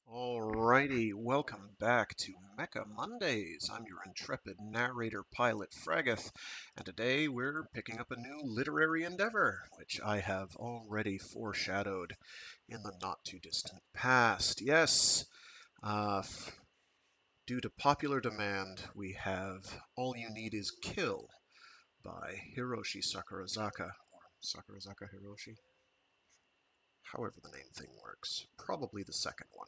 Alrighty, welcome back to Mecha Mondays. I'm your intrepid narrator pilot Fraggith, and today we're picking up a new literary endeavor, which I have already foreshadowed in the not too distant past. Yes, uh, f- due to popular demand, we have All You Need Is Kill by Hiroshi Sakurazaka, or Sakurazaka Hiroshi, however the name thing works. Probably the second one.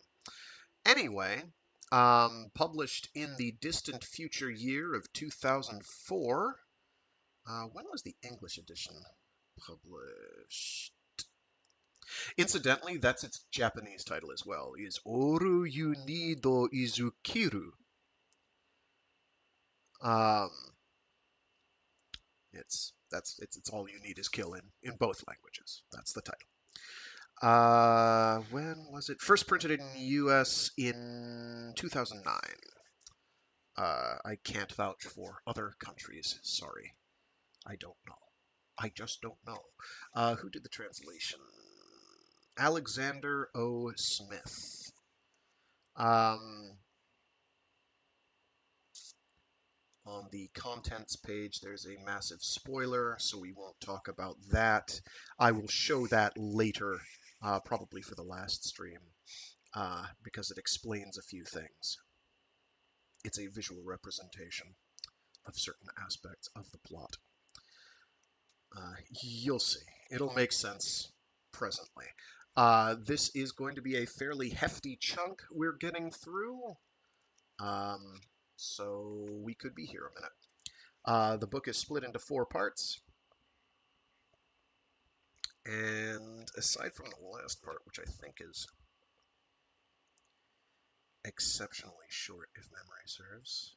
Anyway, published in the distant future year of 2004. When was the English edition published? Incidentally, that's its Japanese title as well, is Oru Yunido Izukiru. Um, it's all you need is kill in both languages. That's the title. When was it first printed in U.S. in 2009? I can't vouch for other countries. Sorry. I don't know. I just don't know. Who did the translation? Alexander O. Smith. Um, on the contents page, there's a massive spoiler, so we won't talk about that. I will show that later, probably for the last stream, because it explains a few things. It's a visual representation of certain aspects of the plot. You'll see. It'll make sense presently. This is going to be a fairly hefty chunk we're getting through, um, so we could be here a minute. The book is split into 4 parts, and aside from the last part, which I think is exceptionally short if memory serves,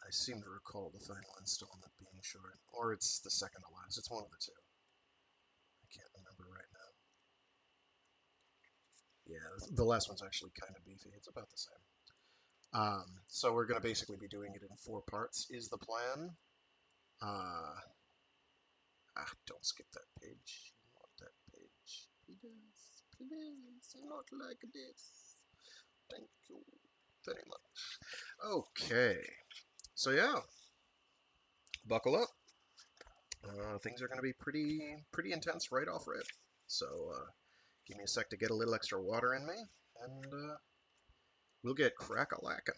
I seem to recall the final installment being short, or it's the second to last. It's one of the two. I can't remember right now. Yeah, the last one's actually kind of beefy. It's about the same. So we're going to basically be doing it in 4 parts, is the plan. Uh, don't skip that page. Not that page. Please, please, not like this. Thank you very much. Okay, so yeah, buckle up. Things are going to be pretty intense right off rip. So give me a sec to get a little extra water in me, and we'll get crack-a-lackin'.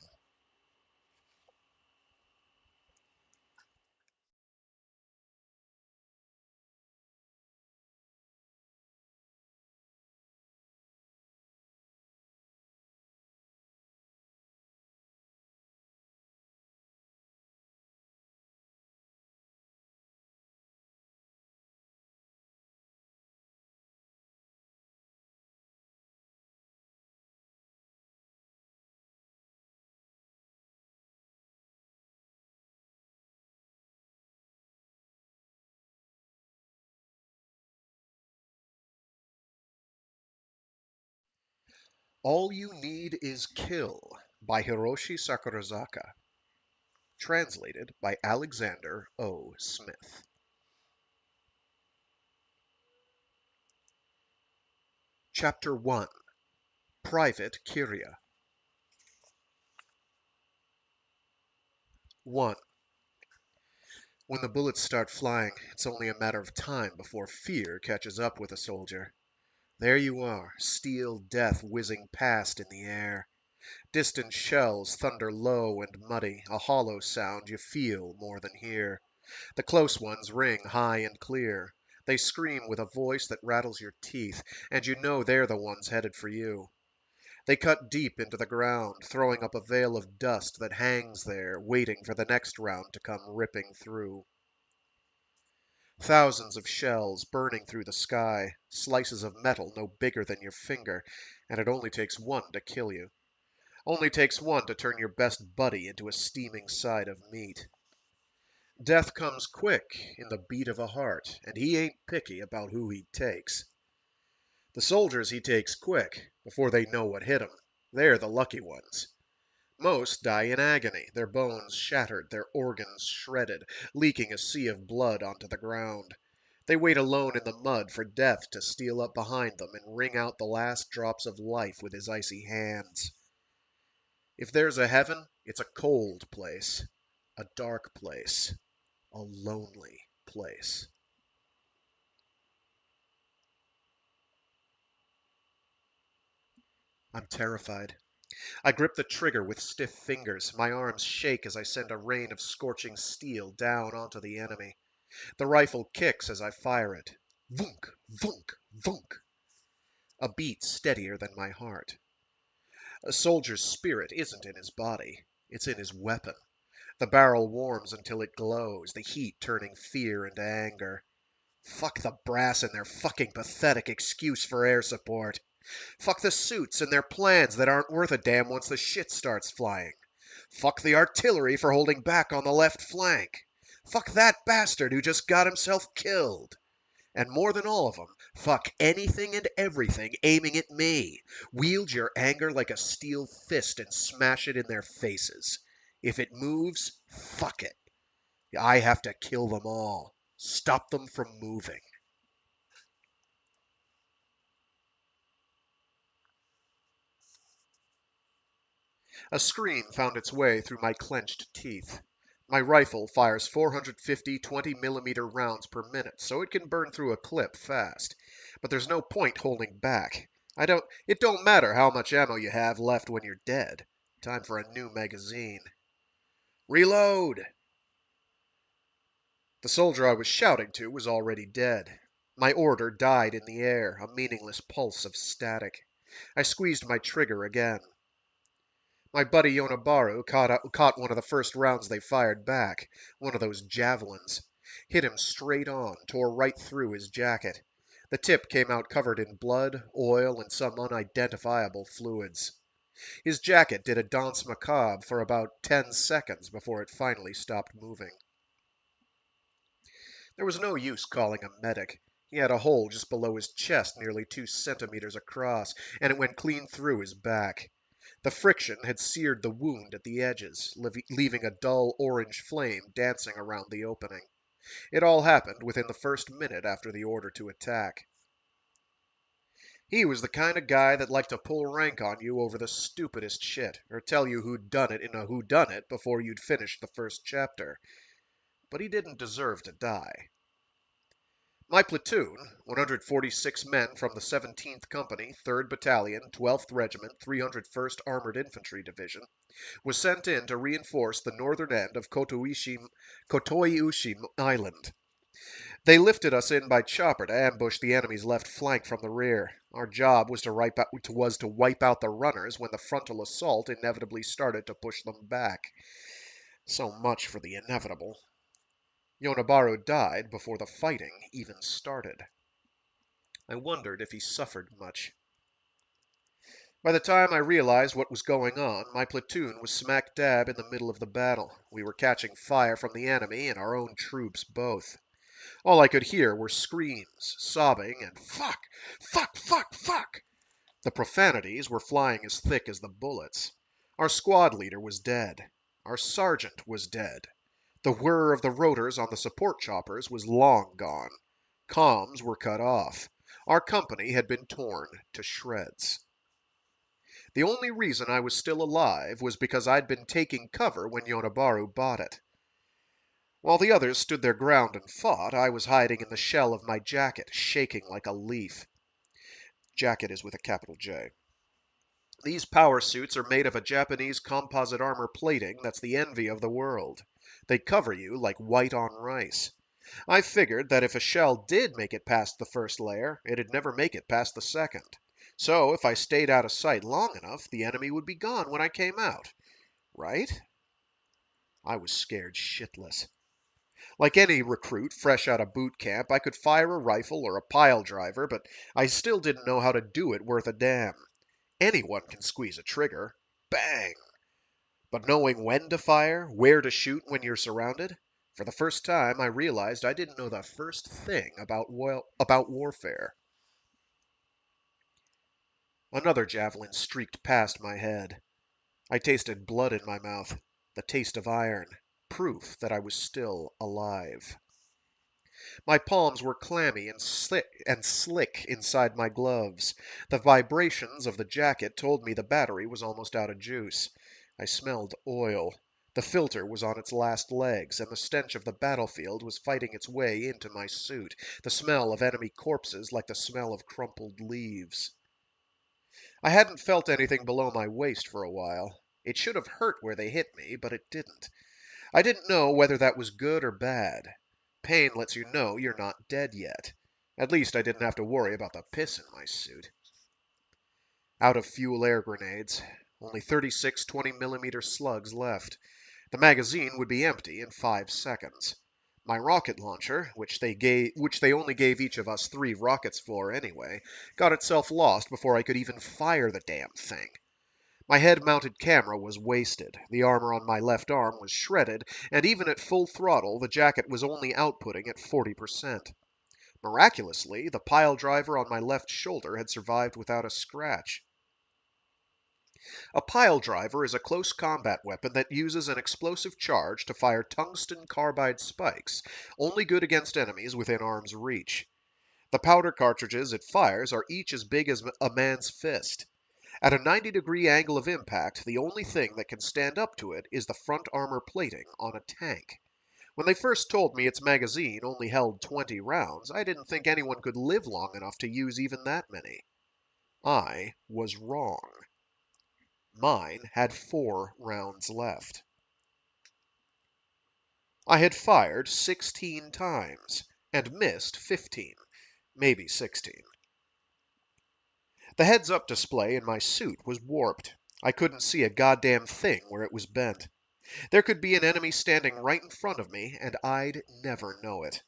All You Need Is Kill by Hiroshi Sakurazaka. Translated by Alexander O. Smith. Chapter 1. Private Kyria. 1. When the bullets start flying, it's only a matter of time before fear catches up with a soldier. There you are, steel death whizzing past in the air. Distant shells thunder low and muddy, a hollow sound you feel more than hear. The close ones ring high and clear. They scream with a voice that rattles your teeth, and you know they're the ones headed for you. They cut deep into the ground, throwing up a veil of dust that hangs there, waiting for the next round to come ripping through. Thousands of shells burning through the sky, slices of metal no bigger than your finger, and it only takes one to kill you. Only takes one to turn your best buddy into a steaming side of meat. Death comes quick, in the beat of a heart, and he ain't picky about who he takes. The soldiers he takes quick, before they know what hit 'em. They're the lucky ones. Most die in agony, their bones shattered, their organs shredded, leaking a sea of blood onto the ground. They wait alone in the mud for death to steal up behind them and wring out the last drops of life with his icy hands. If there's a heaven, it's a cold place, a dark place, a lonely place. I'm terrified. I grip the trigger with stiff fingers. My arms shake as I send a rain of scorching steel down onto the enemy. The rifle kicks as I fire it. Vunk, vunk, vunk. A beat steadier than my heart. A soldier's spirit isn't in his body. It's in his weapon. The barrel warms until it glows, the heat turning fear into anger. Fuck the brass and their fucking pathetic excuse for air support. Fuck the suits and their plans that aren't worth a damn once the shit starts flying. Fuck the artillery for holding back on the left flank. Fuck that bastard who just got himself killed. And more than all of them, fuck anything and everything aiming at me. Wield your anger like a steel fist and smash it in their faces. If it moves, fuck it. I have to kill them all. Stop them from moving. A scream found its way through my clenched teeth. My rifle fires 450 20mm rounds per minute, so it can burn through a clip fast. But there's no point holding back. It don't matter how much ammo you have left when you're dead. Time for a new magazine. Reload! The soldier I was shouting to was already dead. My order died in the air, a meaningless pulse of static. I squeezed my trigger again. My buddy Yonabaru caught one of the first rounds they fired back, one of those javelins. Hit him straight on, tore right through his jacket. The tip came out covered in blood, oil, and some unidentifiable fluids. His jacket did a danse macabre for about 10 seconds before it finally stopped moving. There was no use calling a medic. He had a hole just below his chest nearly 2 centimeters across, and it went clean through his back. The friction had seared the wound at the edges, leaving a dull orange flame dancing around the opening. It all happened within the first minute after the order to attack. He was the kind of guy that liked to pull rank on you over the stupidest shit, or tell you who'd done it in a whodunit before you'd finished the first chapter. But he didn't deserve to die. My platoon, 146 men from the 17th Company, 3rd Battalion, 12th Regiment, 301st Armored Infantry Division, was sent in to reinforce the northern end of Kotoiushi Island. They lifted us in by chopper to ambush the enemy's left flank from the rear. Our job was to wipe out the runners when the frontal assault inevitably started to push them back. So much for the inevitable. Yonabaru died before the fighting even started. I wondered if he suffered much. By the time I realized what was going on, my platoon was smack dab in the middle of the battle. We were catching fire from the enemy and our own troops both. All I could hear were screams, sobbing, and fuck, fuck, fuck, fuck. The profanities were flying as thick as the bullets. Our squad leader was dead. Our sergeant was dead. The whir of the rotors on the support choppers was long gone. Comms were cut off. Our company had been torn to shreds. The only reason I was still alive was because I'd been taking cover when Yonabaru bought it. While the others stood their ground and fought, I was hiding in the shell of my jacket, shaking like a leaf. Jacket is with a capital J. These power suits are made of a Japanese composite armor plating that's the envy of the world. They cover you like white on rice. I figured that if a shell did make it past the first layer, it'd never make it past the second. So if I stayed out of sight long enough, the enemy would be gone when I came out. Right? I was scared shitless. Like any recruit fresh out of boot camp, I could fire a rifle or a pile driver, but I still didn't know how to do it worth a damn. Anyone can squeeze a trigger. Bang! But knowing when to fire, where to shoot when you're surrounded, for the first time I realized I didn't know the first thing about warfare. Another javelin streaked past my head. I tasted blood in my mouth, the taste of iron, proof that I was still alive. My palms were clammy and slick inside my gloves. The vibrations of the jacket told me the battery was almost out of juice. I smelled oil. The filter was on its last legs, and the stench of the battlefield was fighting its way into my suit, the smell of enemy corpses like the smell of crumpled leaves. I hadn't felt anything below my waist for a while. It should have hurt where they hit me, but it didn't. I didn't know whether that was good or bad. Pain lets you know you're not dead yet. At least I didn't have to worry about the piss in my suit. Out of fuel air grenades. Only 36 20mm slugs left. The magazine would be empty in 5 seconds. My rocket launcher, which they only gave each of us 3 rockets for anyway, got itself lost before I could even fire the damn thing. My head-mounted camera was wasted, the armor on my left arm was shredded, and even at full throttle, the jacket was only outputting at 40%. Miraculously, the pile driver on my left shoulder had survived without a scratch. A pile driver is a close combat weapon that uses an explosive charge to fire tungsten carbide spikes, only good against enemies within arm's reach. The powder cartridges it fires are each as big as a man's fist. At a 90-degree angle of impact, the only thing that can stand up to it is the front armor plating on a tank. When they first told me its magazine only held 20 rounds, I didn't think anyone could live long enough to use even that many. I was wrong. Mine had 4 rounds left. I had fired 16 times and missed 15, maybe 16. The heads-up display in my suit was warped. I couldn't see a goddamn thing where it was bent. There could be an enemy standing right in front of me, and I'd never know it.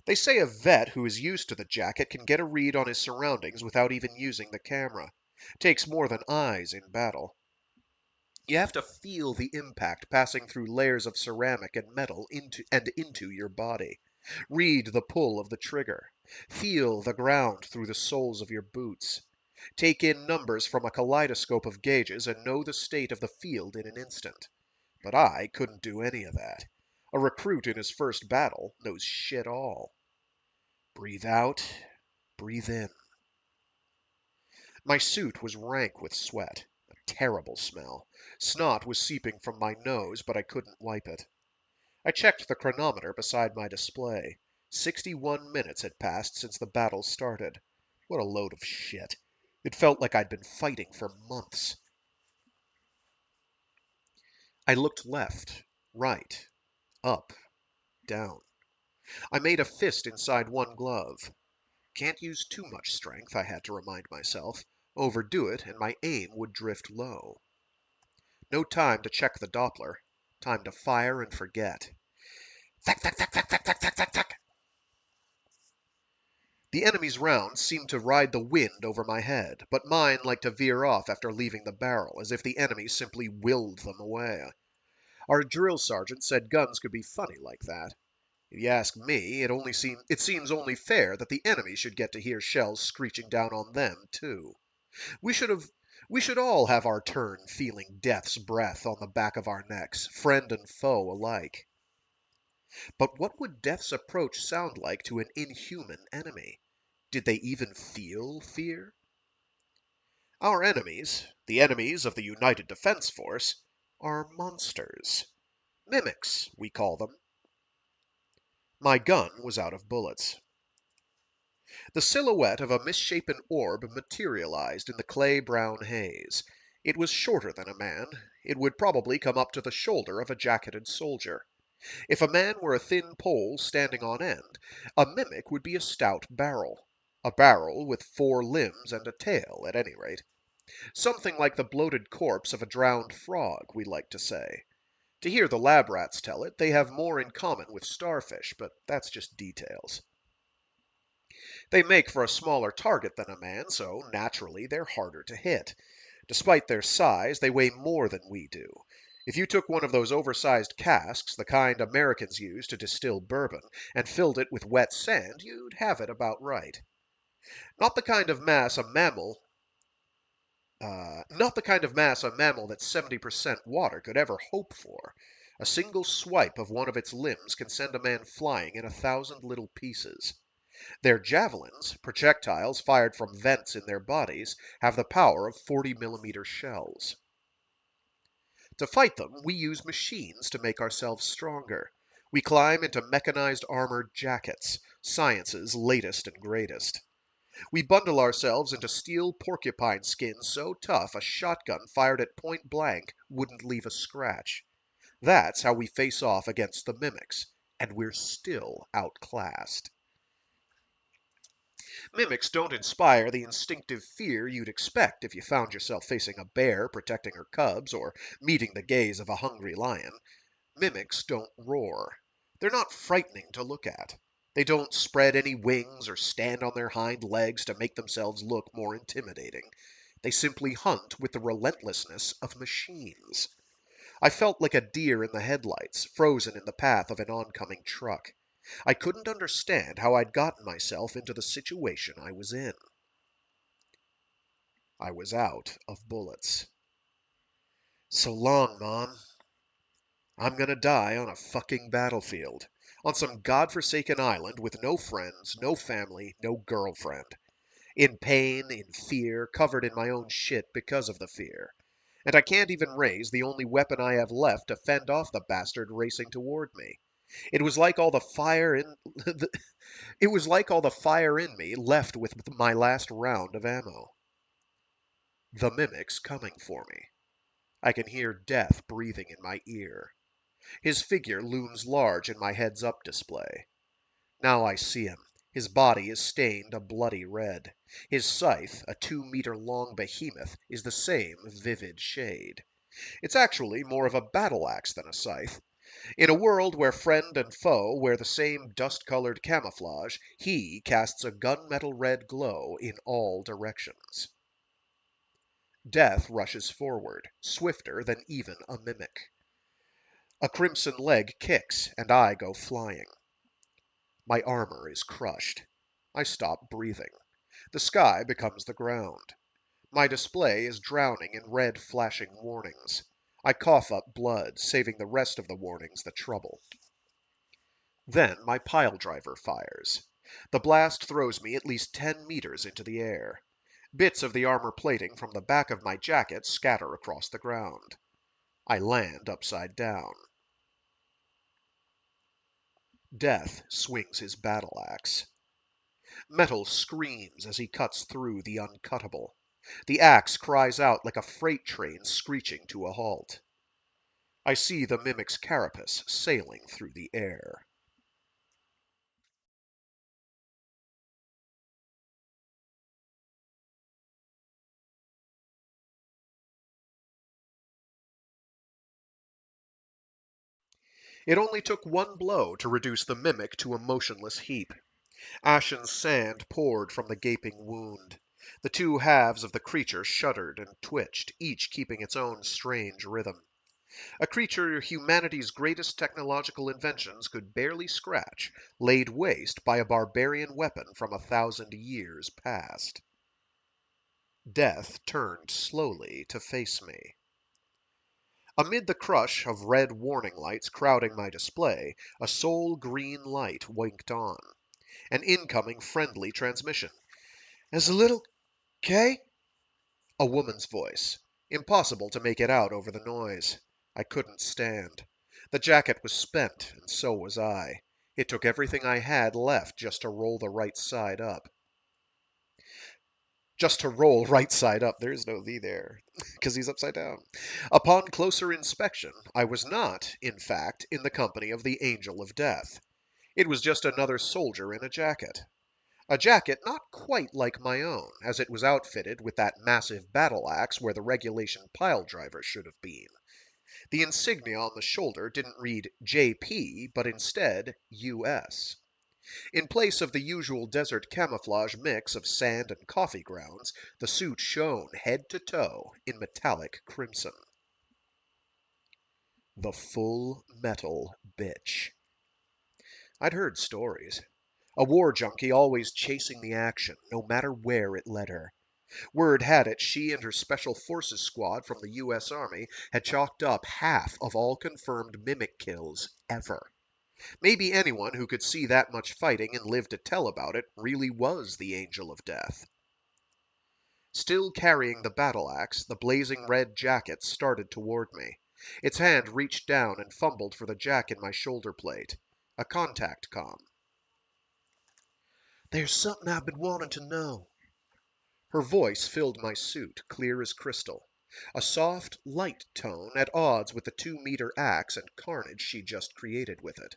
They say a vet who is used to the jacket can get a read on his surroundings without even using the camera. Takes more than eyes in battle. You have to feel the impact passing through layers of ceramic and metal into your body. Read the pull of the trigger. Feel the ground through the soles of your boots. Take in numbers from a kaleidoscope of gauges and know the state of the field in an instant. But I couldn't do any of that. A recruit in his first battle knows shit all. Breathe out, breathe in. My suit was rank with sweat. A terrible smell. Snot was seeping from my nose, but I couldn't wipe it. I checked the chronometer beside my display. 61 minutes had passed since the battle started. What a load of shit. It felt like I'd been fighting for months. I looked left, right, up, down. I made a fist inside one glove. Can't use too much strength, I had to remind myself. Overdo it, and my aim would drift low. No time to check the Doppler. Time to fire and forget. Thack, thack, thack, thack, thack, thack, thack, thack, thack. The enemy's rounds seemed to ride the wind over my head, but mine liked to veer off after leaving the barrel, as if the enemy simply willed them away. Our drill sergeant said guns could be funny like that. If you ask me, it seems only fair that the enemy should get to hear shells screeching down on them, too. We should all have our turn feeling death's breath on the back of our necks, friend and foe alike. But what would death's approach sound like to an inhuman enemy? Did they even feel fear? Our enemies, the enemies of the United Defense Force, are monsters. Mimics, we call them. My gun was out of bullets. The silhouette of a misshapen orb materialized in the clay-brown haze. It was shorter than a man. It would probably come up to the shoulder of a jacketed soldier. If a man were a thin pole standing on end, a mimic would be a stout barrel. A barrel with 4 limbs and a tail, at any rate. Something like the bloated corpse of a drowned frog, we like to say. To hear the lab rats tell it, they have more in common with starfish, but that's just details. They make for a smaller target than a man, so naturally they're harder to hit. Despite their size, they weigh more than we do. If you took one of those oversized casks, the kind Americans use to distill bourbon, and filled it with wet sand, you'd have it about right. Not the kind of mass a mammal that's 70% water could ever hope for. A single swipe of one of its limbs can send a man flying in 1,000 little pieces. Their javelins, projectiles fired from vents in their bodies, have the power of 40-millimeter shells. To fight them, we use machines to make ourselves stronger. We climb into mechanized armored jackets, science's latest and greatest. We bundle ourselves into steel porcupine skins so tough a shotgun fired at point blank wouldn't leave a scratch. That's how we face off against the mimics, and we're still outclassed. Mimics don't inspire the instinctive fear you'd expect if you found yourself facing a bear protecting her cubs or meeting the gaze of a hungry lion. Mimics don't roar. They're not frightening to look at. They don't spread any wings or stand on their hind legs to make themselves look more intimidating. They simply hunt with the relentlessness of machines. I felt like a deer in the headlights, frozen in the path of an oncoming truck. I couldn't understand how I'd gotten myself into the situation I was in. I was out of bullets. So long, Mom. I'm gonna die on a fucking battlefield. On some godforsaken island with no friends, no family, no girlfriend. In pain, in fear, covered in my own shit because of the fear. And I can't even raise the only weapon I have left to fend off the bastard racing toward me. It was like all the fire in It was like all the fire in me left with my last round of ammo. The mimic's coming for me. I can hear death breathing in my ear. His figure looms large in my heads-up display. Now I see him. His body is stained a bloody red. His scythe, a 2-meter-long behemoth, is the same vivid shade. It's actually more of a battle axe than a scythe. In a world where friend and foe wear the same dust-colored camouflage, he casts a gunmetal red glow in all directions. Death rushes forward, swifter than even a mimic. A crimson leg kicks, and I go flying. My armor is crushed. I stop breathing. The sky becomes the ground. My display is drowning in red flashing warnings. I cough up blood, saving the rest of the warnings the trouble. Then my pile driver fires. The blast throws me at least 10 meters into the air. Bits of the armor plating from the back of my jacket scatter across the ground. I land upside down. Death swings his battle axe. Metal screams as he cuts through the uncuttable. The axe cries out like a freight train screeching to a halt. I see the mimic's carapace sailing through the air. It only took one blow to reduce the mimic to a motionless heap. Ashen sand poured from the gaping wound. The two halves of the creature shuddered and twitched, each keeping its own strange rhythm. A creature humanity's greatest technological inventions could barely scratch, laid waste by a barbarian weapon from 1,000 years past. Death turned slowly to face me. Amid the crush of red warning lights crowding my display, a sole green light winked on. An incoming friendly transmission. "Is the little K?" A woman's voice. Impossible to make it out over the noise. I couldn't stand. The jacket was spent, and so was I. It took everything I had left just to roll the right side up. Just to roll right side up. There's no "the" there, because he's upside down. Upon closer inspection, I was not, in fact, in the company of the Angel of Death. It was just another soldier in a jacket. A jacket not quite like my own, as it was outfitted with that massive battle axe where the regulation pile driver should have been. The insignia on the shoulder didn't read JP, but instead US. In place of the usual desert camouflage mix of sand and coffee grounds, the suit shone head to toe in metallic crimson. The Full Metal Bitch. I'd heard stories. A war junkie always chasing the action, no matter where it led her. Word had it she and her Special Forces squad from the U.S. Army had chalked up half of all confirmed mimic kills ever. Maybe anyone who could see that much fighting and live to tell about it really was the Angel of Death. Still carrying the battle axe, the blazing red jacket started toward me. Its hand reached down and fumbled for the jack in my shoulder plate. A contact comm. "There's something I've been wanting to know." Her voice filled my suit, clear as crystal. A soft, light tone at odds with the 2-meter axe and carnage she just created with it.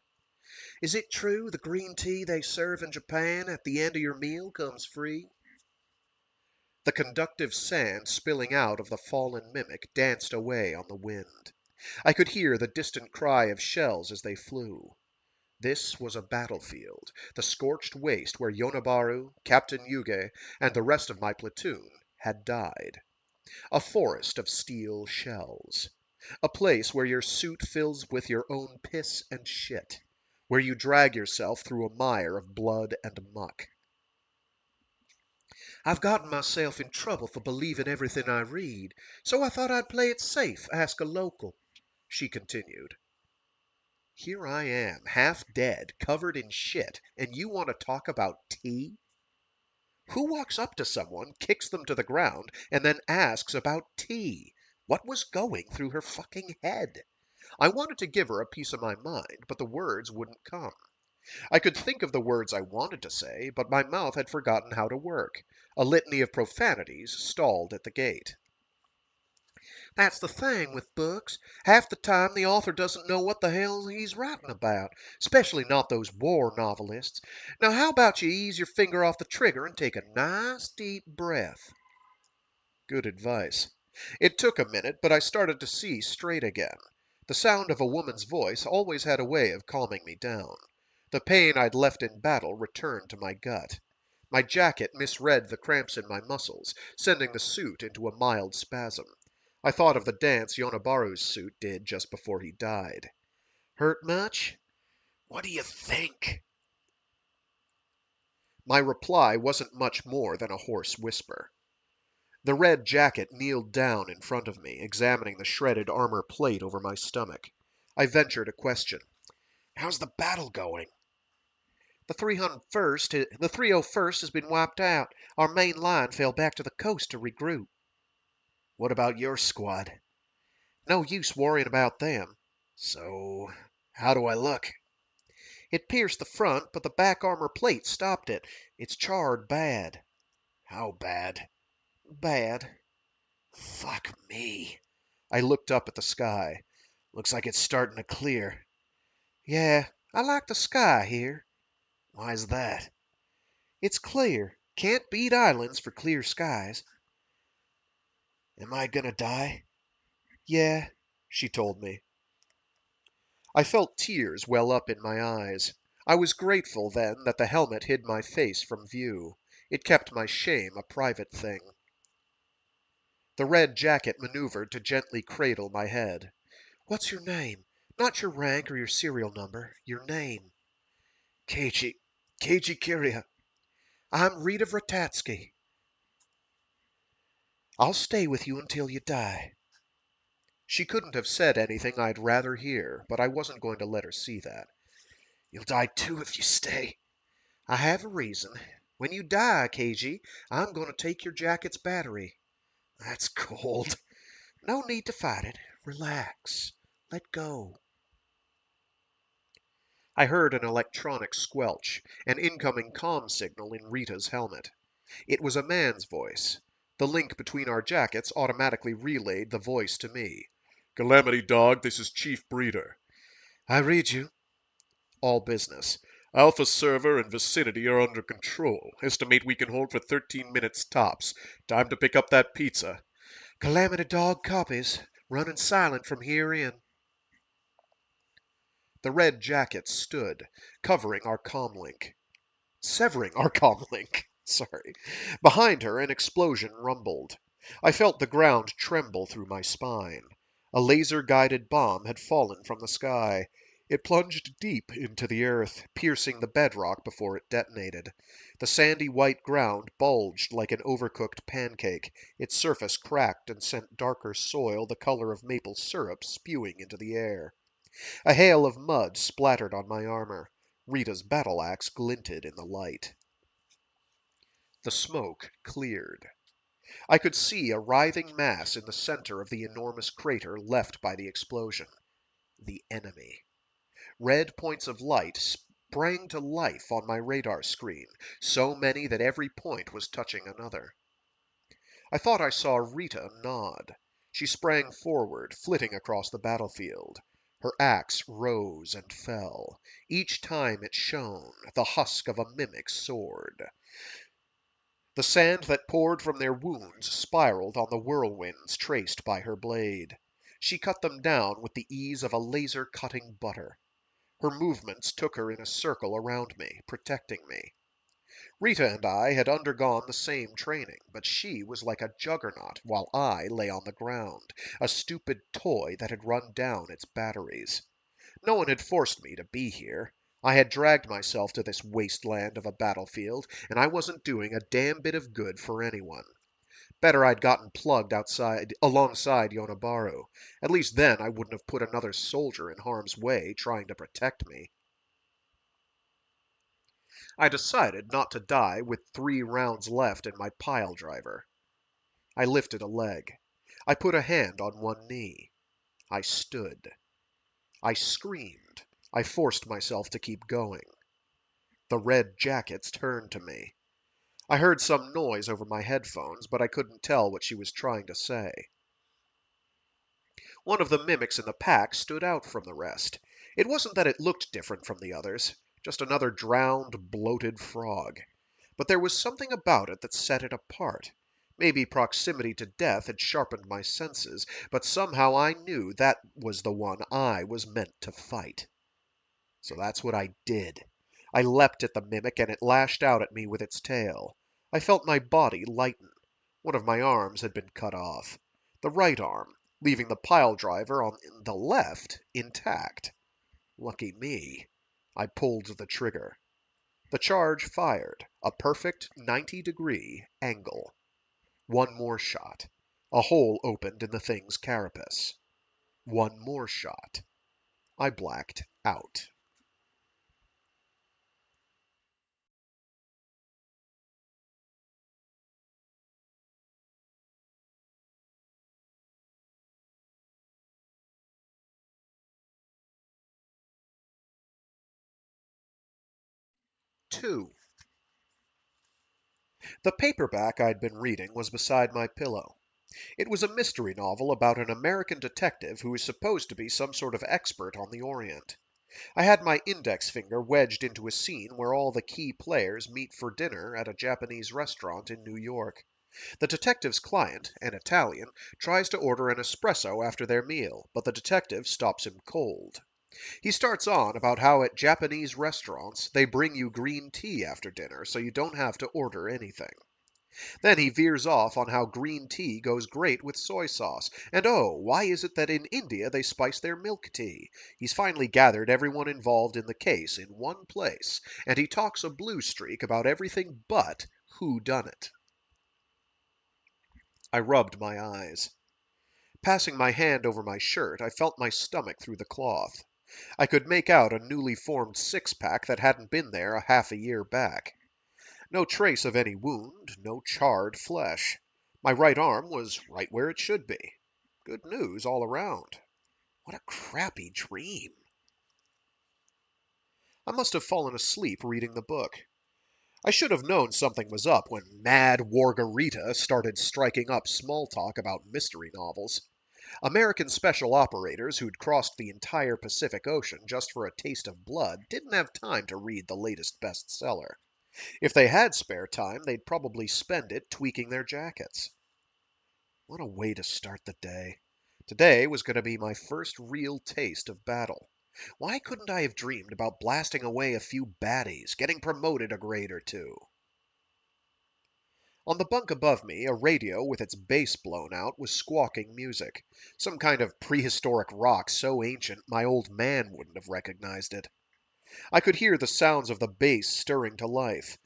"Is it true the green tea they serve in Japan at the end of your meal comes free?" The conductive sand spilling out of the fallen mimic danced away on the wind. I could hear the distant cry of shells as they flew. This was a battlefield, the scorched waste where Yonabaru, Captain Yuge, and the rest of my platoon had died. A forest of steel shells. A place where your suit fills with your own piss and shit. Where you drag yourself through a mire of blood and muck. "I've gotten myself in trouble for believing everything I read, so I thought I'd play it safe, ask a local," she continued. Here I am, half dead, covered in shit, and you want to talk about tea? Who walks up to someone, kicks them to the ground, and then asks about tea? What was going through her fucking head? I wanted to give her a piece of my mind, but the words wouldn't come. I could think of the words I wanted to say, but my mouth had forgotten how to work. A litany of profanities stalled at the gate. "That's the thing with books. Half the time the author doesn't know what the hell he's writing about, especially not those war novelists. Now how about you ease your finger off the trigger and take a nice deep breath?" Good advice. It took a minute, but I started to see straight again. The sound of a woman's voice always had a way of calming me down. The pain I'd left in battle returned to my gut. My jacket misread the cramps in my muscles, sending the suit into a mild spasm. I thought of the dance Yonabaru's suit did just before he died. "Hurt much?" "What do you think?" My reply wasn't much more than a hoarse whisper. The red jacket kneeled down in front of me, examining the shredded armor plate over my stomach. I ventured a question. "How's the battle going?" The 301st has been wiped out. Our main line fell back to the coast to regroup." "What about your squad?" "No use worrying about them." "So, how do I look?" "It pierced the front, but the back armor plate stopped it. It's charred bad." "How bad?" "Bad." Fuck me. I looked up at the sky. Looks like it's starting to clear. "Yeah, I like the sky here." Why's that? "It's clear. Can't beat islands for clear skies." Am I gonna die? "Yeah," she told me. I felt tears well up in my eyes. I was grateful then that the helmet hid my face from view. It kept my shame a private thing. The red jacket maneuvered to gently cradle my head. "What's your name? Not your rank or your serial number. Your name." Keiji Kiria. "I'm Rita Vratatsky." "I'll stay with you until you die." She couldn't have said anything I'd rather hear, but I wasn't going to let her see that. You'll die too if you stay. "I have a reason. When you die, Keiji, I'm going to take your jacket's battery." That's cold. "No need to fight it. Relax. Let go." I heard an electronic squelch, an incoming comm signal in Rita's helmet. It was a man's voice. The link between our jackets automatically relayed the voice to me. "Calamity Dog, this is Chief Breeder." "I read you." All business. "Alpha server and vicinity are under control. Estimate we can hold for 13 minutes tops. Time to pick up that pizza." "Calamity Dog copies. Running silent from here in." The red jackets stood, covering our comlink. Severing our comlink. Sorry. Behind her, an explosion rumbled. I felt the ground tremble through my spine. A laser-guided bomb had fallen from the sky. It plunged deep into the earth, piercing the bedrock before it detonated. The sandy white ground bulged like an overcooked pancake. Its surface cracked and sent darker soil the color of maple syrup spewing into the air. A hail of mud splattered on my armor. Rita's battle axe glinted in the light. The smoke cleared. I could see a writhing mass in the center of the enormous crater left by the explosion. The enemy. Red points of light sprang to life on my radar screen, so many that every point was touching another. I thought I saw Rita nod. She sprang forward, flitting across the battlefield. Her axe rose and fell. Each time it shone, the husk of a mimic's sword. The sand that poured from their wounds spiraled on the whirlwinds traced by her blade. She cut them down with the ease of a laser cutting butter. Her movements took her in a circle around me, protecting me. Rita and I had undergone the same training, but she was like a juggernaut while I lay on the ground, a stupid toy that had run down its batteries. No one had forced me to be here. I had dragged myself to this wasteland of a battlefield, and I wasn't doing a damn bit of good for anyone. Better I'd gotten plugged outside alongside Yonabaru. At least then I wouldn't have put another soldier in harm's way trying to protect me. I decided not to die with 3 rounds left in my pile driver. I lifted a leg. I put a hand on one knee. I stood. I screamed. I forced myself to keep going. The red jackets turned to me. I heard some noise over my headphones, but I couldn't tell what she was trying to say. One of the mimics in the pack stood out from the rest. It wasn't that it looked different from the others, just another drowned, bloated frog. But there was something about it that set it apart. Maybe proximity to death had sharpened my senses, but somehow I knew that was the one I was meant to fight. So that's what I did. I leapt at the mimic, and it lashed out at me with its tail. I felt my body lighten. One of my arms had been cut off. The right arm, leaving the pile driver on the left intact. Lucky me. I pulled the trigger. The charge fired, a perfect 90-degree angle. One more shot. A hole opened in the thing's carapace. One more shot. I blacked out. Two. The paperback I'd been reading was beside my pillow. It was a mystery novel about an American detective who is supposed to be some sort of expert on the Orient. I had my index finger wedged into a scene where all the key players meet for dinner at a Japanese restaurant in New York. The detective's client, an Italian, tries to order an espresso after their meal, but the detective stops him cold. He starts on about how at Japanese restaurants they bring you green tea after dinner so you don't have to order anything. Then he veers off on how green tea goes great with soy sauce, and oh, why is it that in India they spice their milk tea? He's finally gathered everyone involved in the case in one place, and he talks a blue streak about everything but who done it. I rubbed my eyes. Passing my hand over my shirt, I felt my stomach through the cloth. I could make out a newly formed six-pack that hadn't been there a half a year back. No trace of any wound, no charred flesh. My right arm was right where it should be. Good news all around. What a crappy dream. I must have fallen asleep reading the book. I should have known something was up when Mad Wargarita started striking up small talk about mystery novels. American special operators who'd crossed the entire Pacific Ocean just for a taste of blood didn't have time to read the latest bestseller. If they had spare time, they'd probably spend it tweaking their jackets. What a way to start the day. Today was going to be my first real taste of battle. Why couldn't I have dreamed about blasting away a few baddies, getting promoted a grade or two? On the bunk above me, a radio with its bass blown out was squawking music. Some kind of prehistoric rock so ancient my old man wouldn't have recognized it. I could hear the sounds of the bass stirring to life.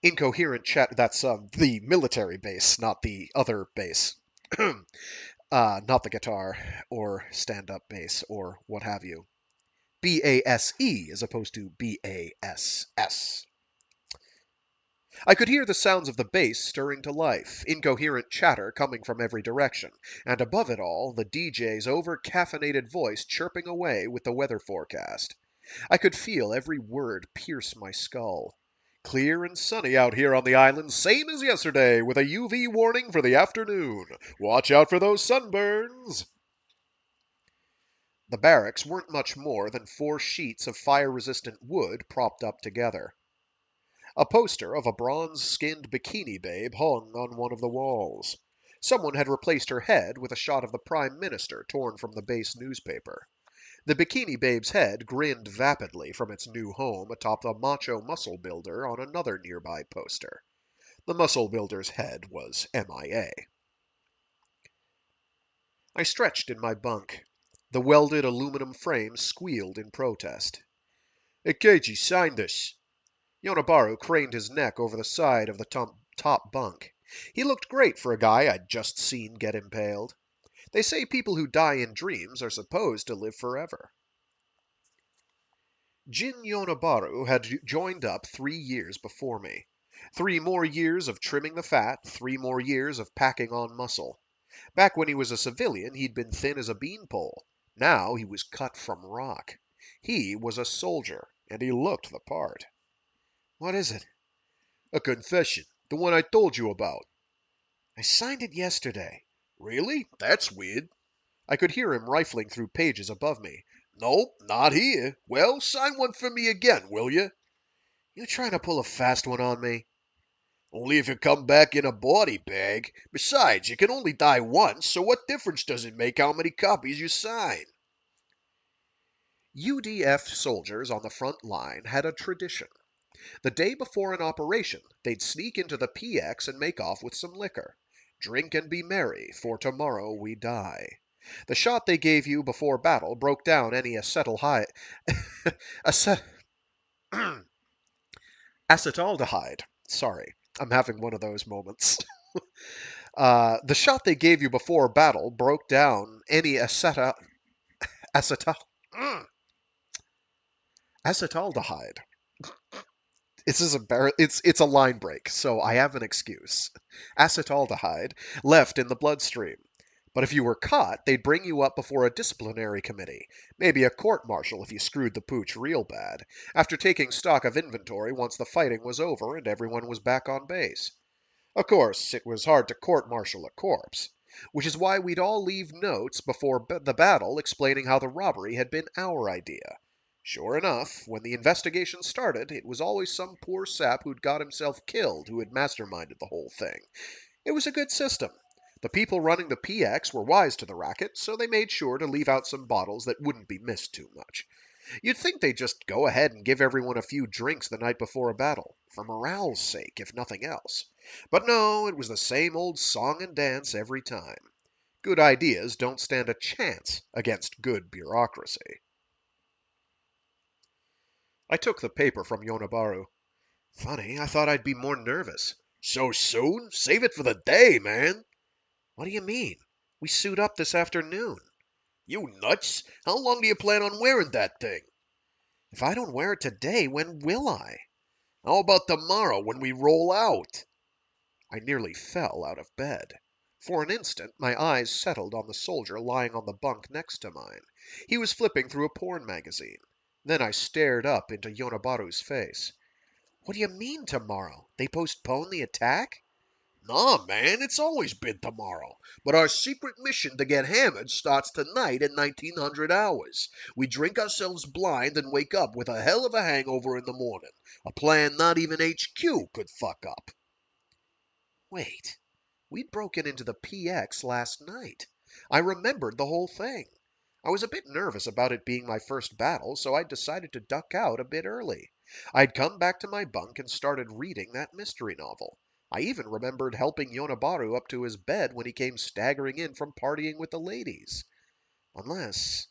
Incoherent chat. That's the military bass, not the other bass. Not the guitar, or stand up bass, or what have you. BASE as opposed to BASS. I could hear the sounds of the bass stirring to life, incoherent chatter coming from every direction, and above it all, the DJ's over-caffeinated voice chirping away with the weather forecast. I could feel every word pierce my skull. Clear and sunny out here on the island, same as yesterday, with a UV warning for the afternoon. Watch out for those sunburns. The barracks weren't much more than 4 sheets of fire-resistant wood propped up together. A poster of a bronze-skinned bikini babe hung on one of the walls. Someone had replaced her head with a shot of the Prime Minister torn from the base newspaper. The bikini babe's head grinned vapidly from its new home atop the macho muscle builder on another nearby poster. The muscle builder's head was MIA. I stretched in my bunk. The welded aluminum frame squealed in protest. "Hey, Keiji, sign this." Yonabaru craned his neck over the side of the top bunk. He looked great for a guy I'd just seen get impaled. They say people who die in dreams are supposed to live forever. Jin Yonabaru had joined up 3 years before me. 3 more years of trimming the fat, 3 more years of packing on muscle. Back when he was a civilian, he'd been thin as a beanpole. Now he was cut from rock. He was a soldier, and he looked the part. "What is it?" "A confession. The one I told you about." "I signed it yesterday." "Really? That's weird." I could hear him rifling through pages above me. "Nope, not here. Well, sign one for me again, will you?" "You trying to pull a fast one on me?" "Only if you come back in a body bag. Besides, you can only die once, so what difference does it make how many copies you sign?" UDF soldiers on the front line had a tradition. The day before an operation, they'd sneak into the PX and make off with some liquor. Drink and be merry, for tomorrow we die. The shot they gave you before battle broke down any acetaldehyde. Acet- acetaldehyde. Sorry, I'm having one of those moments. The shot they gave you before battle broke down any acetal acetaldehyde. It's a line break, so I have an excuse. Acetaldehyde left in the bloodstream. But if you were caught, they'd bring you up before a disciplinary committee, maybe a court-martial if you screwed the pooch real bad, after taking stock of inventory once the fighting was over and everyone was back on base. Of course, it was hard to court-martial a corpse, which is why we'd all leave notes before the battle explaining how the robbery had been our idea. Sure enough, when the investigation started, it was always some poor sap who'd got himself killed who had masterminded the whole thing. It was a good system. The people running the PX were wise to the racket, so they made sure to leave out some bottles that wouldn't be missed too much. You'd think they'd just go ahead and give everyone a few drinks the night before a battle, for morale's sake, if nothing else. But no, it was the same old song and dance every time. Good ideas don't stand a chance against good bureaucracy. I took the paper from Yonabaru. "Funny, I thought I'd be more nervous." "So soon? Save it for the day, man." "What do you mean? We suit up this afternoon." You nuts? How long do you plan on wearing that thing? "If I don't wear it today, when will I?" How about tomorrow when we roll out?" I nearly fell out of bed. For an instant my eyes settled on the soldier lying on the bunk next to mine. He was flipping through a porn magazine. Then I stared up into Yonabaru's face. "What do you mean tomorrow? They postponed the attack?" "Nah, man, it's always been tomorrow. But our secret mission to get hammered starts tonight at 1900 hours. We drink ourselves blind and wake up with a hell of a hangover in the morning. A plan not even HQ could fuck up." Wait. We'd broken into the PX last night. I remembered the whole thing. I was a bit nervous about it being my first battle, so I'd decided to duck out a bit early. I'd come back to my bunk and started reading that mystery novel. I even remembered helping Yonabaru up to his bed when he came staggering in from partying with the ladies. Unless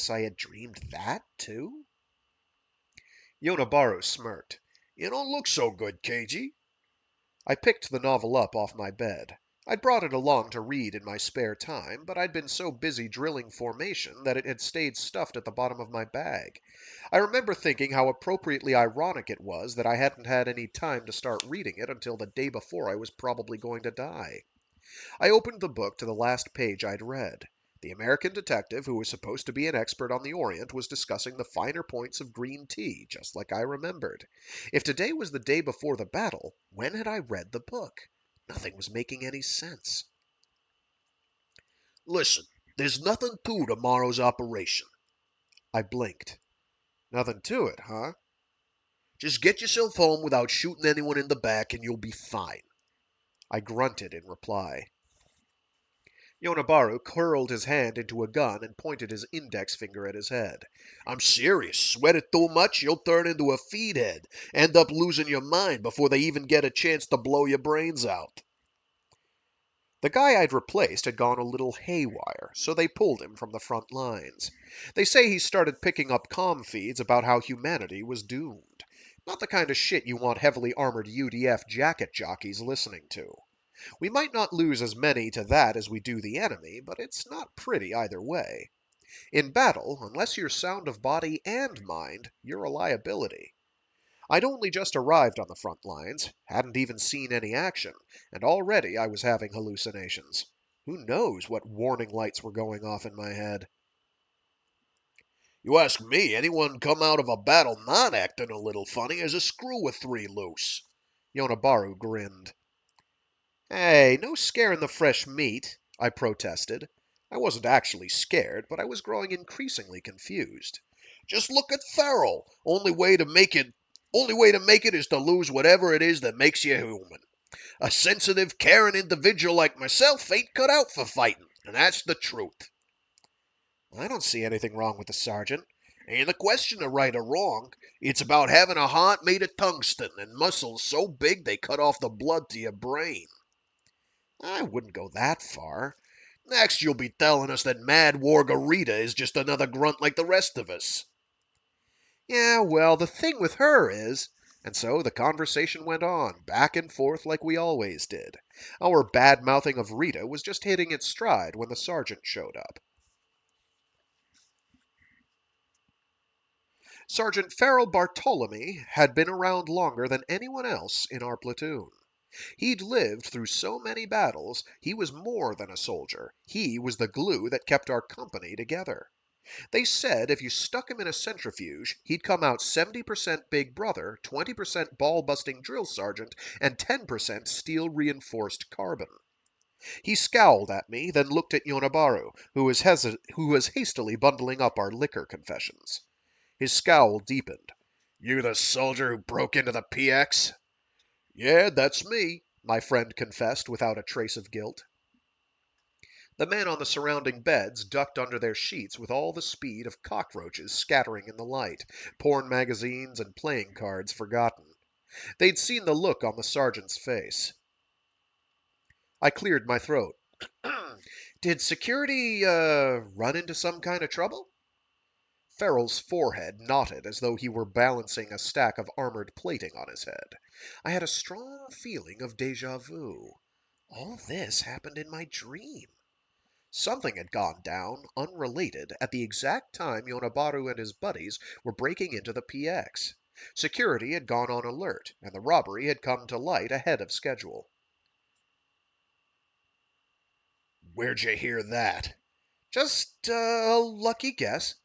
I had dreamed that, too? Yonabaru smirked. You don't look so good, Keiji. I picked the novel up off my bed. I'd brought it along to read in my spare time, but I'd been so busy drilling formation that it had stayed stuffed at the bottom of my bag. I remember thinking how appropriately ironic it was that I hadn't had any time to start reading it until the day before I was probably going to die. I opened the book to the last page I'd read. The American detective, who was supposed to be an expert on the Orient, was discussing the finer points of green tea, just like I remembered. If today was the day before the battle, when had I read the book? Nothing was making any sense. Listen, there's nothing to tomorrow's operation. I blinked. Nothing to it, huh? Just get yourself home without shooting anyone in the back and you'll be fine. I grunted in reply. Yonabaru curled his hand into a gun and pointed his index finger at his head. I'm serious. Sweat it too much, you'll turn into a feedhead. End up losing your mind before they even get a chance to blow your brains out. The guy I'd replaced had gone a little haywire, so they pulled him from the front lines. They say he started picking up comm feeds about how humanity was doomed. Not the kind of shit you want heavily armored UDF jacket jockeys listening to. We might not lose as many to that as we do the enemy, but it's not pretty either way. In battle, unless you're sound of body and mind, you're a liability. I'd only just arrived on the front lines, hadn't even seen any action, and already I was having hallucinations. Who knows what warning lights were going off in my head? You ask me, anyone come out of a battle not acting a little funny has a screw or three loose. Yonabaru grinned. Hey, no scaring the fresh meat, I protested. I wasn't actually scared, but I was growing increasingly confused. Just look at Farrell. Only way to make it is to lose whatever it is that makes you human. A sensitive, caring individual like myself ain't cut out for fighting, and that's the truth. I don't see anything wrong with the sergeant. Ain't a question of right or wrong. It's about having a heart made of tungsten and muscles so big they cut off the blood to your brain. I wouldn't go that far. Next, you'll be telling us that Mad Wargarita is just another grunt like the rest of us. Yeah, well, the thing with her is. And so the conversation went on, back and forth like we always did. Our bad mouthing of Rita was just hitting its stride when the sergeant showed up. Sergeant Farrell Bartolome had been around longer than anyone else in our platoon. He'd lived through so many battles, he was more than a soldier. He was the glue that kept our company together. They said if you stuck him in a centrifuge, he'd come out 70% Big Brother, 20% ball-busting drill sergeant, and 10% steel-reinforced carbon. He scowled at me, then looked at Yonabaru, who was hastily bundling up our liquor confessions. His scowl deepened. You the soldier who broke into the PX? Yeah, that's me, my friend confessed without a trace of guilt. The men on the surrounding beds ducked under their sheets with all the speed of cockroaches scattering in the light, porn magazines and playing cards forgotten. They'd seen the look on the sergeant's face. I cleared my throat. Did security, run into some kind of trouble? Farrell's forehead knotted as though he were balancing a stack of armored plating on his head. I had a strong feeling of déjà vu. All this happened in my dream. Something had gone down, unrelated, at the exact time Yonabaru and his buddies were breaking into the PX. Security had gone on alert, and the robbery had come to light ahead of schedule. Where'd you hear that? Just a lucky guess.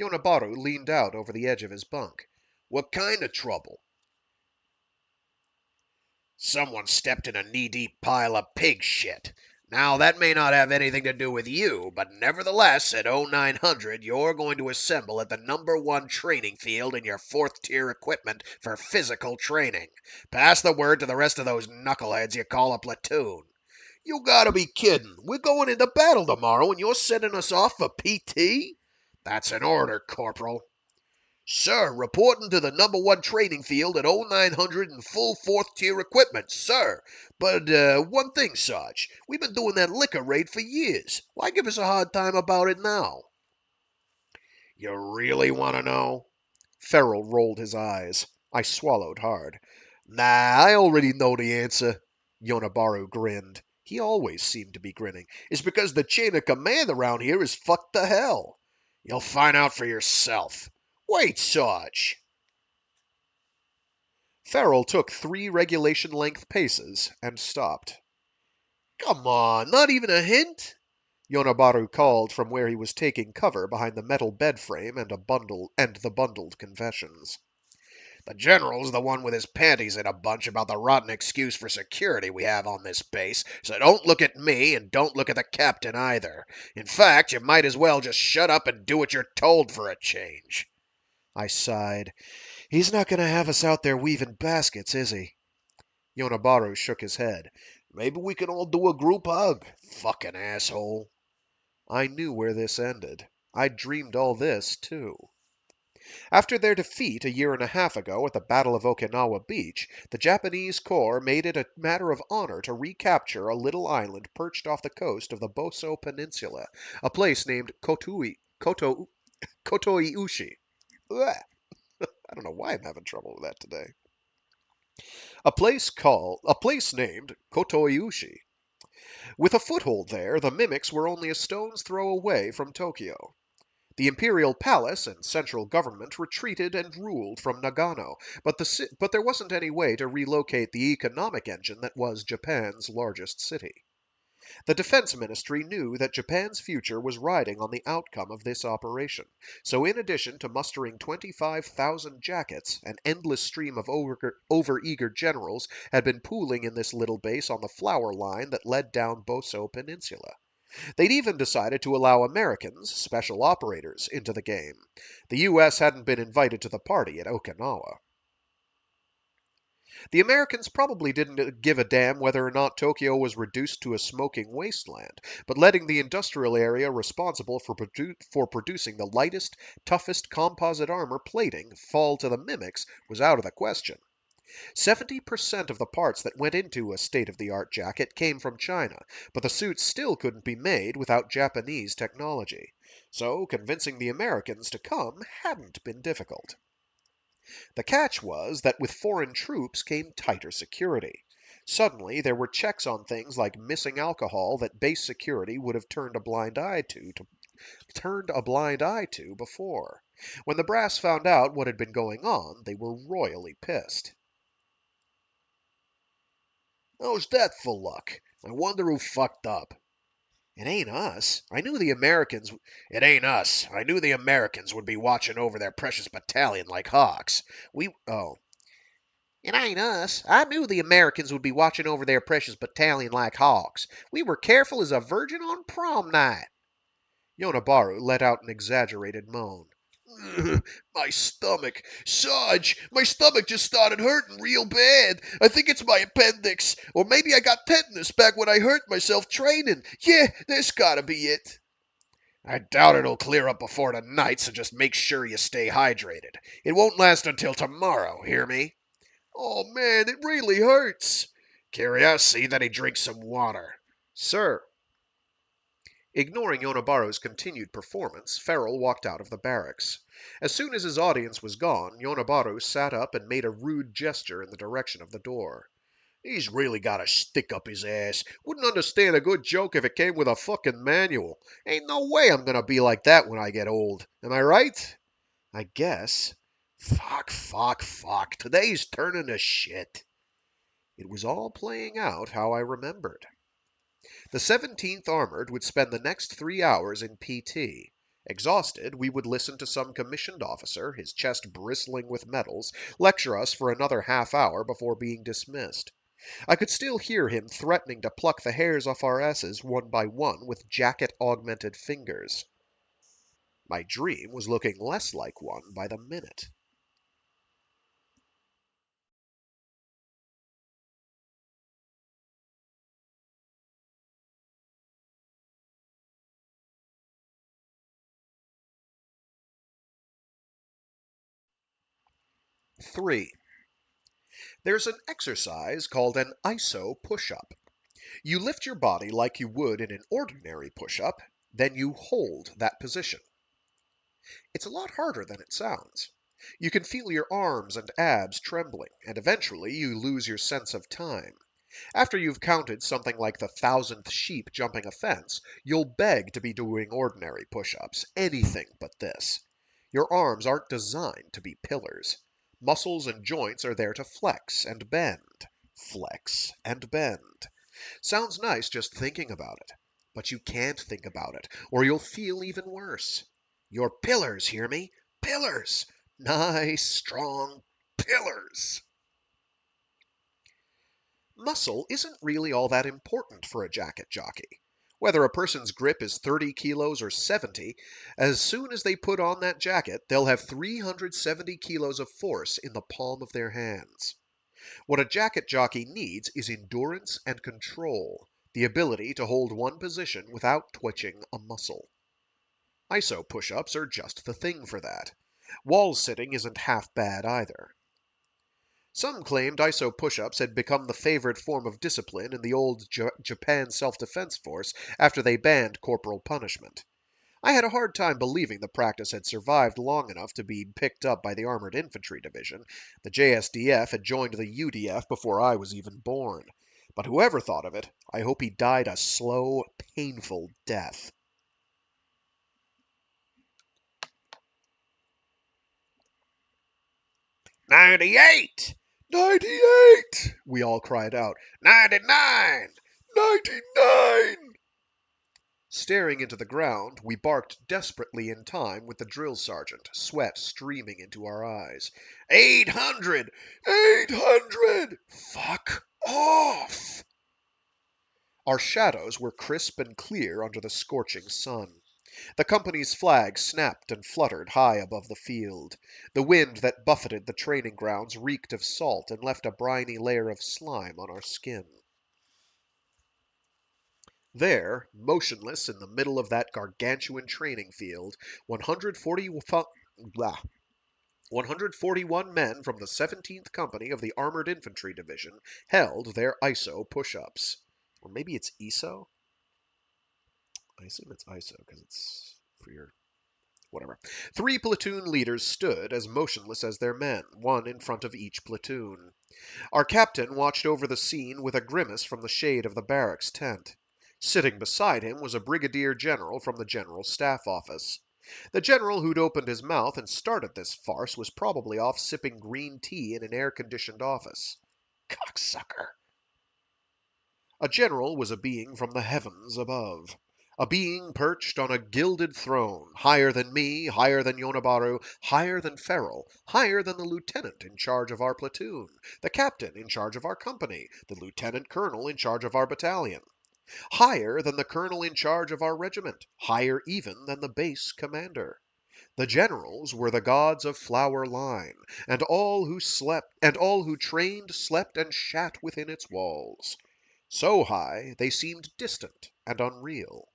Yonabaru leaned out over the edge of his bunk. What kind of trouble? Someone stepped in a knee-deep pile of pig shit. Now, that may not have anything to do with you, but nevertheless, at 0900, you're going to assemble at the #1 training field in your 4th-tier equipment for physical training. Pass the word to the rest of those knuckleheads you call a platoon. You gotta be kidding. We're going into battle tomorrow and you're sending us off for PT? That's an order, Corporal. Sir, reporting to the number one training field at 0900 in full fourth tier equipment, sir. But, one thing, Sarge. We've been doing that liquor raid for years. Why give us a hard time about it now? You really want to know? Farrell rolled his eyes. I swallowed hard. Nah, I already know the answer. Yonabaru grinned. He always seemed to be grinning. It's because the chain of command around here is fucked to hell. You'll find out for yourself. Wait, Sarge. Farrell took 3 regulation-length paces and stopped. Come on, not even a hint? Yonabaru called from where he was taking cover behind the metal bed frame and the bundled confessions. The general's the one with his panties in a bunch about the rotten excuse for security we have on this base, so don't look at me and don't look at the captain either. In fact, you might as well just shut up and do what you're told for a change. I sighed. He's not going to have us out there weaving baskets, is he? Yonabaru shook his head. Maybe we can all do a group hug. Fucking asshole. I knew where this ended. I'd dreamed all this, too. After their defeat a year and a half ago at the Battle of Okinawa Beach, the Japanese Corps made it a matter of honor to recapture a little island perched off the coast of the Boso Peninsula, a place named Kotoiushi. Blech. I don't know why I'm having trouble with that today. A place named Kotoiushi. With a foothold there, the mimics were only a stone's throw away from Tokyo. The imperial palace and central government retreated and ruled from Nagano, but there wasn't any way to relocate the economic engine that was Japan's largest city. The defense ministry knew that Japan's future was riding on the outcome of this operation, so in addition to mustering 25,000 jackets, an endless stream of overeager generals had been pooling in this little base on the flour line that led down Boso Peninsula. They'd even decided to allow Americans, special operators, into the game. The U.S. hadn't been invited to the party at Okinawa. The Americans probably didn't give a damn whether or not Tokyo was reduced to a smoking wasteland, but letting the industrial area responsible for producing the lightest, toughest composite armor plating fall to the mimics was out of the question. 70% of the parts that went into a state-of-the-art jacket came from China, but the suits still couldn't be made without Japanese technology. So convincing the Americans to come hadn't been difficult. The catch was that with foreign troops came tighter security. Suddenly, there were checks on things like missing alcohol that base security would have turned a blind eye to before. When the brass found out what had been going on, they were royally pissed. How's that for luck? I wonder who fucked up. It ain't us. I knew the Americans. It ain't us. I knew the Americans would be watching over their precious battalion like hawks. It ain't us. I knew the Americans would be watching over their precious battalion like hawks. We were careful as a virgin on prom night. Yonabaru let out an exaggerated moan. My stomach. Sarge, my stomach just started hurting real bad. I think it's my appendix. Or maybe I got tetanus back when I hurt myself training. Yeah, that's gotta be it. I doubt it'll clear up before tonight, so just make sure you stay hydrated. It won't last until tomorrow, hear me? Oh man, it really hurts. Kiryu, see that he drinks some water. Sir. Ignoring Yonabaru's continued performance, Farrell walked out of the barracks. As soon as his audience was gone, Yonabaru sat up and made a rude gesture in the direction of the door. He's really got a stick up his ass. Wouldn't understand a good joke if it came with a fucking manual. Ain't no way I'm gonna be like that when I get old. Am I right? I guess. Fuck. Today's turning to shit. It was all playing out how I remembered. The 17th Armored would spend the next 3 hours in PT. Exhausted, we would listen to some commissioned officer, his chest bristling with medals, lecture us for another half hour before being dismissed. I could still hear him threatening to pluck the hairs off our asses one by one with jacket-augmented fingers. My dream was looking less like one by the minute. 3. There's an exercise called an ISO push-up. You lift your body like you would in an ordinary push-up, then you hold that position. It's a lot harder than it sounds. You can feel your arms and abs trembling, and eventually you lose your sense of time. After you've counted something like the 1,000th sheep jumping a fence, you'll beg to be doing ordinary push-ups, anything but this. Your arms aren't designed to be pillars. Muscles and joints are there to flex and bend. Flex and bend. Sounds nice just thinking about it, but you can't think about it, or you'll feel even worse. You're pillars, hear me? Pillars! Nice, strong pillars! Muscle isn't really all that important for a jacket jockey. Whether a person's grip is 30 kilos or 70, as soon as they put on that jacket, they'll have 370 kilos of force in the palm of their hands. What a jacket jockey needs is endurance and control, the ability to hold one position without twitching a muscle. ISO push-ups are just the thing for that. Wall sitting isn't half bad either. Some claimed ISO push-ups had become the favorite form of discipline in the old Japan self-defense force after they banned corporal punishment. I had a hard time believing the practice had survived long enough to be picked up by the Armored Infantry Division. The JSDF had joined the UDF before I was even born. But whoever thought of it, I hope he died a slow, painful death. "98! 98! We all cried out. 99! 99! Staring into the ground, we barked desperately in time with the drill sergeant, sweat streaming into our eyes. 800! 800! Fuck off! Our shadows were crisp and clear under the scorching sun. The company's flag snapped and fluttered high above the field. The wind that buffeted the training grounds reeked of salt and left a briny layer of slime on our skin. There, motionless in the middle of that gargantuan training field, 141 men from the 17th Company of the Armored Infantry Division held their ISO push-ups. Or maybe it's ESO? I assume it's ISO because it's for your whatever. 3 platoon leaders stood as motionless as their men, one in front of each platoon. Our captain watched over the scene with a grimace from the shade of the barracks tent. Sitting beside him was a brigadier general from the General Staff Office. The general who'd opened his mouth and started this farce was probably off sipping green tea in an air-conditioned office. Cocksucker! A general was a being from the heavens above. A being perched on a gilded throne, higher than me, higher than Yonabaru, higher than Ferrell, higher than the lieutenant in charge of our platoon, the captain in charge of our company, the lieutenant colonel in charge of our battalion. Higher than the colonel in charge of our regiment, higher even than the base commander. The generals were the gods of Flower Line, and all who trained, slept, and shat within its walls. So high they seemed distant and unreal.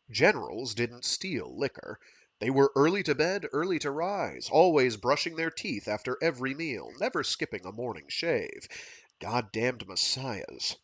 Generals didn't steal liquor. They were early to bed, early to rise, always brushing their teeth after every meal, never skipping a morning shave. Goddamned messiahs.